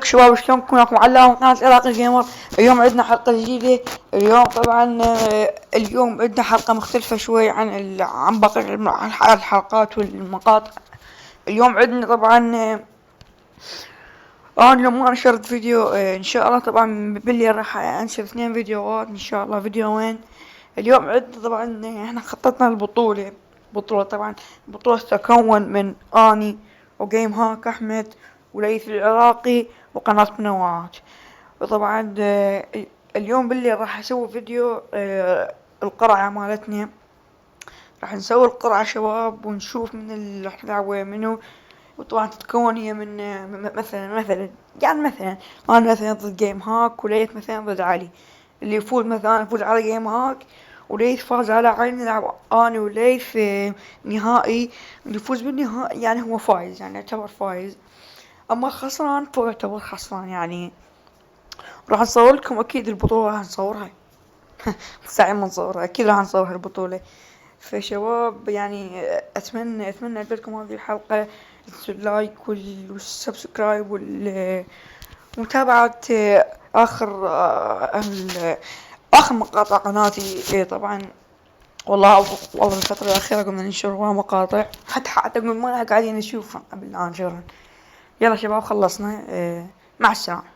شباب، شلونكم؟ معكم علاء من قناة عراقي جيمر. اليوم عندنا حلقة جديدة. اليوم طبعا اليوم عندنا حلقة مختلفة شوي عن باقي الحلقات والمقاطع. اليوم عندنا طبعا اليوم ما نشرت فيديو ان شاء الله. طبعا باللي راح انشر 2 فيديوهات ان شاء الله، فيديوين. اليوم عندنا طبعا احنا خططنا بطولة طبعا. البطولة تتكون من اني وجيم هاك احمد وليث العراقي وقناة منوعات. وطبعا اليوم بالليل راح اسوي فيديو القرعة مالتنا. راح نسوي القرعة شباب ونشوف من اللي راح نلعب منو. وطبعا تتكون هي من مثلا انا مثلا ضد جيم هاك وليث مثلا ضد علي. اللي يفوز مثلا يفوز على جيم هاك وليث فاز على علي، نلعب انا وليث نهائي. اللي يفوز بالنهائي يعني هو فايز، يعني يعتبر فايز. اما خسران فهو يعتبر خسران يعني. راح نصور لكم اكيد البطولة، راح نصورها ساعة ما نصورها اكيد راح نصور البطولة. فشباب يعني اتمنى عجبتكم هذه الحلقة. اللايك والسبسكرايب ومتابعة اخر مقاطع قناتي. طبعا والله الفترة الأخيرة قمنا ننشر مقاطع، حتى ما قاعدين نشوفها قبل لا ننشرها. يلا شباب خلصنا، مع السلامة.